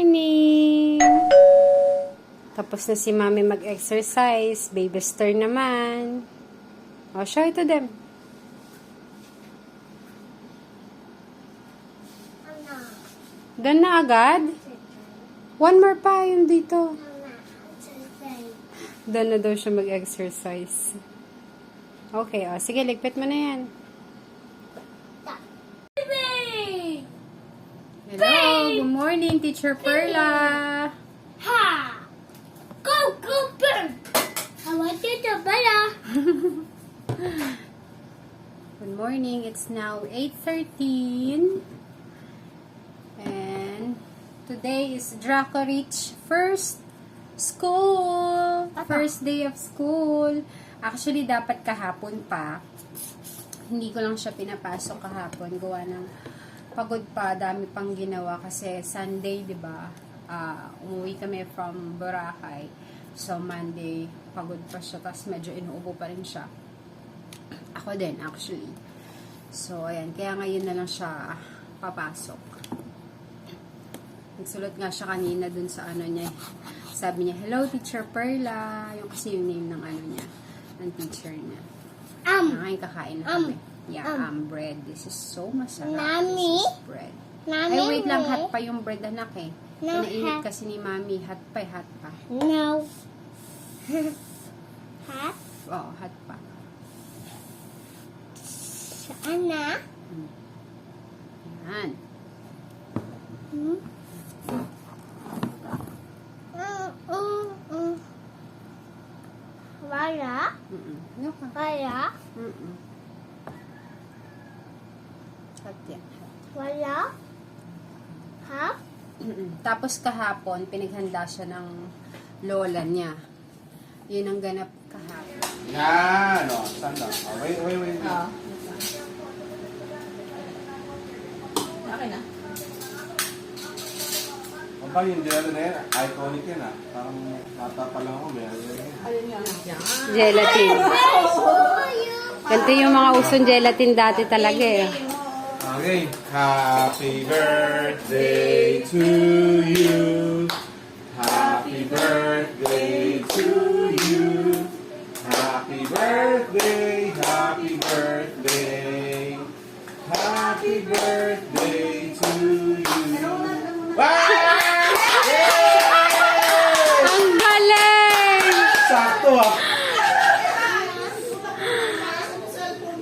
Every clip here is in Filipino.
morning! Tapos na si Mami mag-exercise. Baby stir naman. O, show it to them. Doon na agad? One more pa yung dito. Doon na daw siya mag-exercise. Okay, o. Sige, ligpit mo na yan. Hello, good morning, Teacher Perla. Ha! Go, go, bird! I want you to bala. Good morning, it's now 8:13. And today is Draco Rich first school. First day of school. Actually, dapat kahapon pa. Hindi ko lang siya pinapasok kahapon. Gawa ng pagod pa, dami pang ginawa kasi Sunday, 'di ba? Umuwi kami from Boracay. So Monday, pagod pa siya, tapos medyo inuubo pa rin siya. Ako din actually. So ayan, kaya ngayon na lang siya papasok. Nagsulat nga siya kanina dun sa ano niya. Sabi niya, "Hello Teacher Perla." Yung kasi yung name ng ano niya, ng teacher niya. Ngayon kakain na kami. Yeah, bread. This is so masarap. Nami? This is bread. Nami, Ay, wait lang. me? Hot pa yung bread, anak eh. No, Pinainit hot. kasi ni Mami. Hot pa, hot pa. No. Ha? Oo, hot pa. Saan na? Yan. Hmm? Wala? Ano ka? Wala? Hot yan. Hot. Wala? Ha? Tapos kahapon, pinaghanda siya ng lola niya. Yun ang ganap kahapon. Yan, o. Stand up. Oh, wait. Okay na. Ang ba yung gelatin na yan? Iconic yan, ah. Parang bata pa lang ako. May Alin yun? Yan. Gelatin. Ganito yung mga usong gelatin dati talaga eh. Okay. Happy birthday to you. Happy birthday to you. Happy birthday, happy birthday. Happy birthday to you. Ang galing! Sakto ah.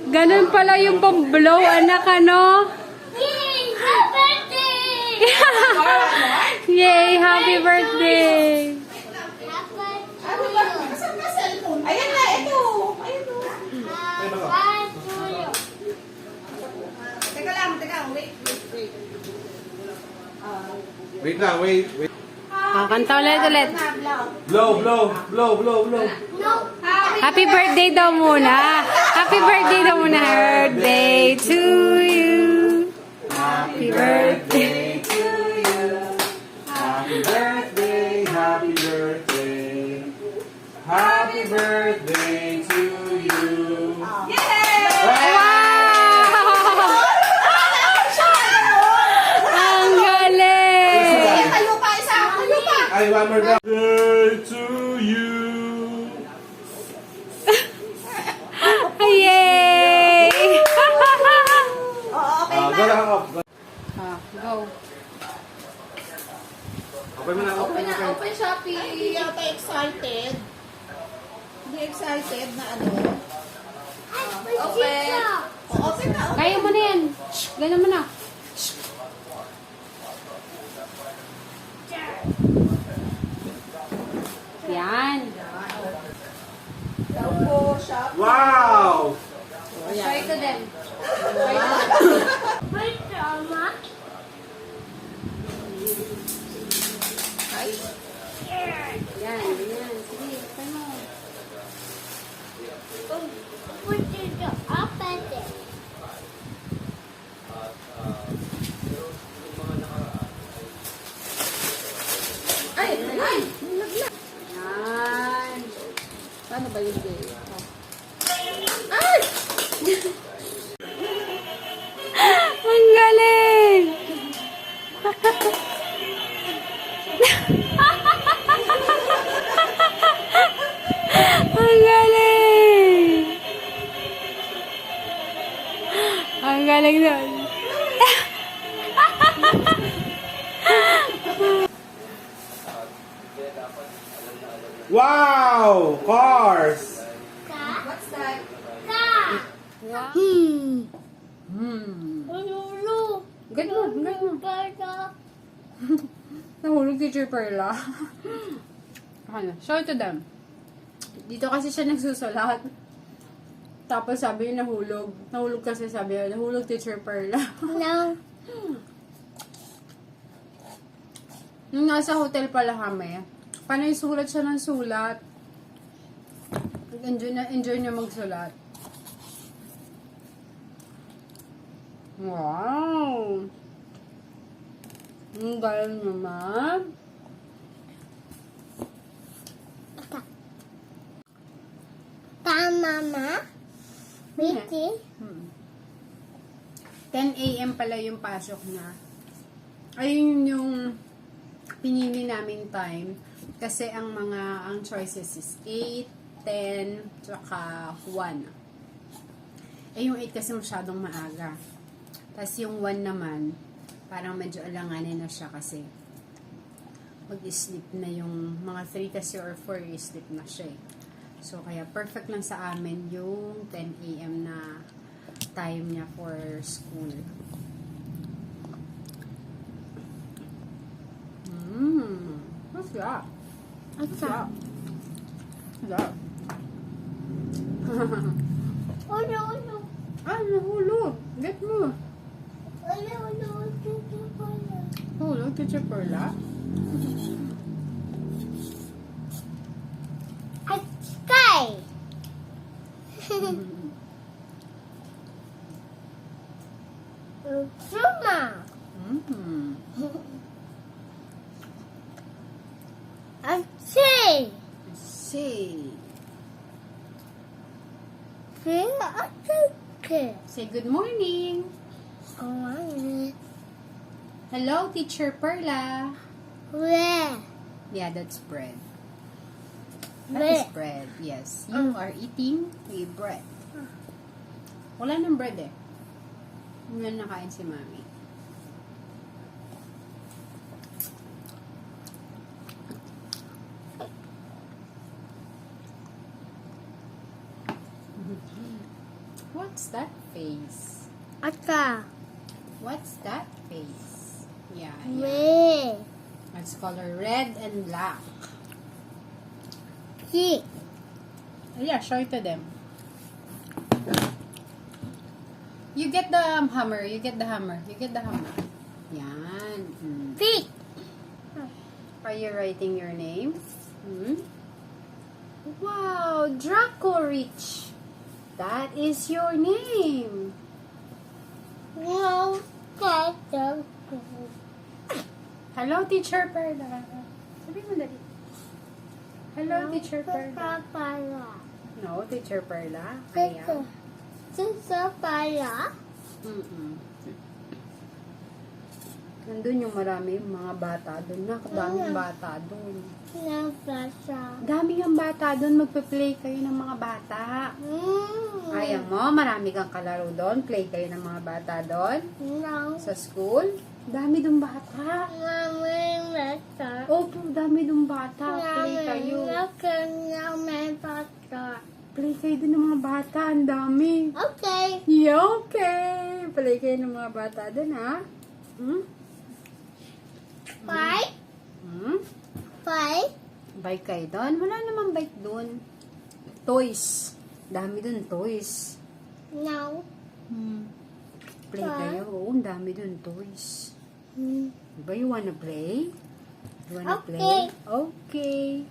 Ganun pala yung pang-blow, anak, ano? Yay! Happy birthday! Yay! Happy birthday! Ano ba? Saan na cellphone? Ayan na, ito. Ayan o. Teka lang, wait. Wait lang, wait. Kanta ulit. Blow. No. Happy birthday daw muna. Happy birthday daw muna. Birthday to you. Happy birthday. to you. Happy birthday, happy birthday. Happy birthday to you. Ang galing! Tayo pa, isa. Tayo pa. Ay, one more round. Birthday to you. Yay! Oo, okay Go lang ako. Go. Okay mo na. Open Shopee. Yata excited. Hindi excited na ano. Open. Open na. Kaya mo na yan. Ganun mo na. Yan. Open Shopee. Wow! Show it to them. Wait, Mama. Yan. Sige, open mo. Put it up at it. Ay! Yan. Paano ba yung day? Ay! Ang galing! Wow! Cars! What's that? Good mo, good mo. Nahulog Teacher Perla. Ano, show it to them. Dito kasi siya nagsusulat. Tapos sabi niya nahulog. Nahulog kasi sabi niya, nahulog Teacher Perla. No. Nung nasa hotel pala kami, panay sulat siya ng sulat. Enjoy niya magsulat. Wow! Ang galing naman. Mama. Wiki. 10 a.m. pala yung pasok niya. Ayun yung pinili naming time. Kasi ang choices is 8, 10, tsaka 1. Eh yung 8 kasi masyadong maaga. Tapos yung 1 naman, parang medyo alanganin na siya kasi mag-sleep na yung mga 3 kasi or 4 sleep na siya eh. So, kaya perfect lang sa amin yung 10 a.m. na time niya for school. What's that? What's that? What's that? Oh no, no. Ah, nahulog. Get mo. Oh no, no. Hulog, Teacher Perla. Sky. Suma. Say. Say. Say good morning. Hello, Teacher Perla. Where? Yeah, that's bread. That is bread, yes. You are eating a bread. Wala nang bread eh. Hindi na nakain si Mami. What's that face? Ata. What's that face? Yeah, yeah. Where? Let's color red and black. He. Yeah, show it to them. You get the hammer. You get the hammer. You get the hammer. Yan. Feet. Are you writing your name? Wow, Draco Rich. That is your name. No. Hello, Teacher Perla. Sabi mo dali. Hello, Teacher Perla. No, Teacher Perla. Kaya. Teacher Perla. Nandun yung marami mga bata doon. Nakadaming bata doon. Dami ang bata doon. Magpe-play kayo ng mga bata. Ayaw mo, marami kang kalaro doon. Play kayo ng mga bata doon. No. Sa school. Dami doon bata. Opo, dami doon bata. Play kayo. Play kayo doon ng mga bata. Ang dami. Okay. Yeah, okay. Play kayo ng mga bata doon, ha? Five. Five. Bike kayo doon? Wala namang bike doon. Toys. Dami doon, toys. No. Play kayo. Oo, ang dami doon, toys. Diba, you wanna play? You wanna Okay. play? Okay.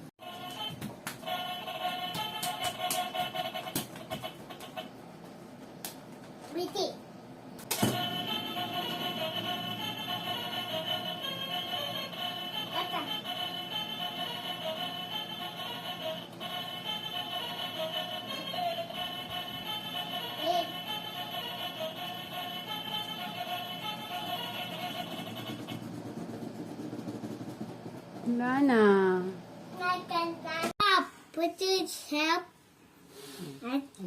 Pretty. Wala na. Put your help.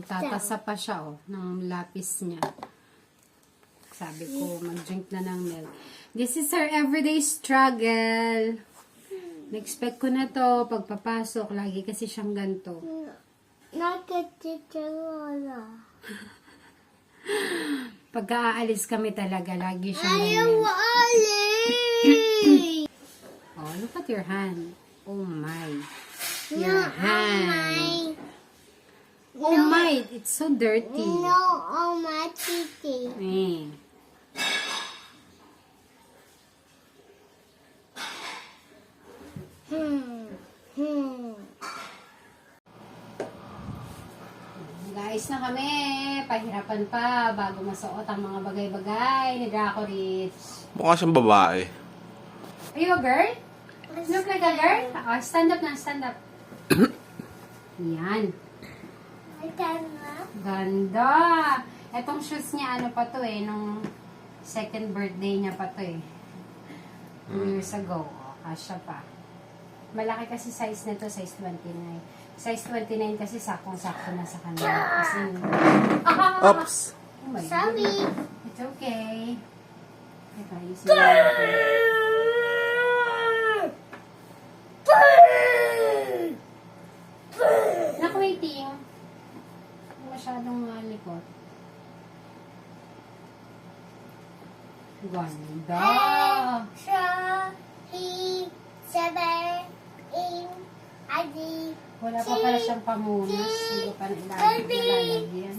Tatasa pa siya, oh, ng lapis niya. Sabi ko, mag-drink na ng milk. This is her everyday struggle. Na-expect ko na to pagpapasok. Lagi kasi siyang ganito. Nakatitulala. Pagka-aalis kami talaga, lagi siyang Ayaw ganyan. alis! Oh, look at your hand. Oh my. No, Your hand. Oh my, it's so dirty. No, oh my titi. Eh. Guys na kami. Pahirapan pa bago masuot ang mga bagay-bagay ni Draco Rich. Mukha siyang babae. Are you a girl? Look like a girl? Oh, stand up na, stand up. Yan. Ganda. Etong shoes niya, ano pa to eh, nung second birthday niya pa to eh. 2 years ago. Oh, kasya pa. Malaki kasi size na to, size 29. Size 29 kasi sakong-sakto na sa kanya. Kasi, Oops! oh my Sorry. goodness. It's okay. Ito, ayusin mo natin. Naku, waiting. Masyadong likot. Ganda. Wala pa pala siyang pamunas. Hindi pa nilalagyan.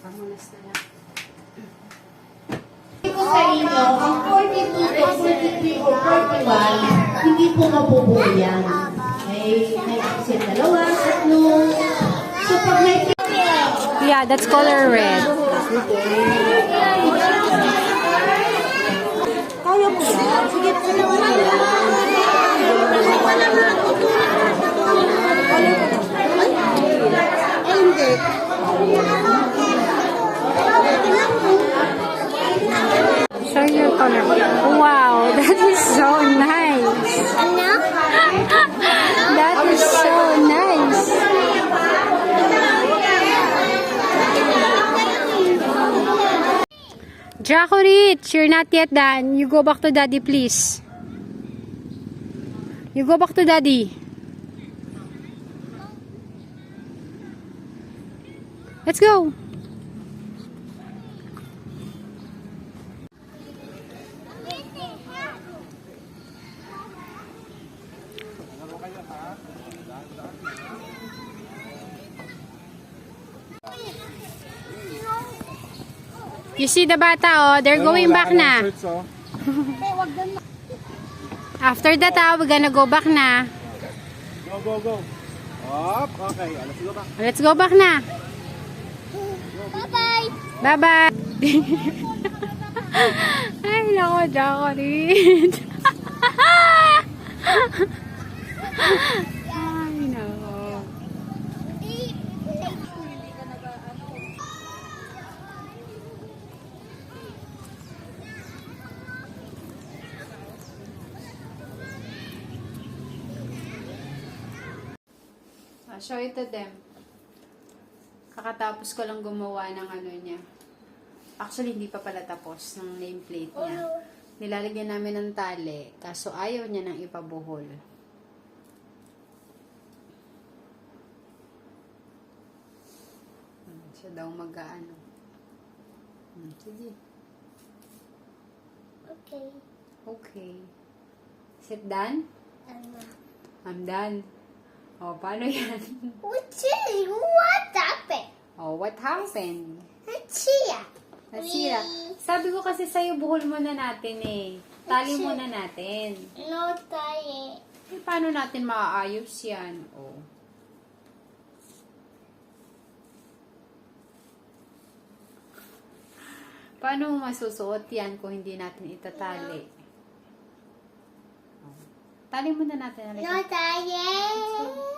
Pamunas na lang. Ko sa inyo, ang 42 o 43 o 41, hindi po mabubuo yan. May option 2, 3. So pag may Yeah, that's color red. kaya mo yan, sige po naman yan. Show your color. Wow, that is so nice. That is so nice. Draco Rich, you're not yet done. You go back to daddy, please. You go back to daddy. Let's go. You see the bata, oh, they're going back na. After that, we're gonna go back na. Go. Up, okay. Let's go back. Let's go back na. Bye-bye. Bye-bye. Ay, nako, Draco Rich. Ay, nako. Show it to them. Kakatapos ko lang gumawa ng ano niya. Actually, hindi pa pala tapos ng nameplate niya. Nilalagyan namin ng tali, kaso ayaw niya nang ipabuhol. Siya daw mag-ano. Sige. Okay. Okay. Is it done? I'm done. Oh, paano yan? What happened? Oh, what happened? Chia. Nasira. Sabi ko kasi sa'yo, buhol muna natin eh. Tali muna natin. No tayo. Eh, paano natin maaayos yan? Oh. Paano mo masusuot yan kung hindi natin itatali? Oh. Tali muna natin. No tayo.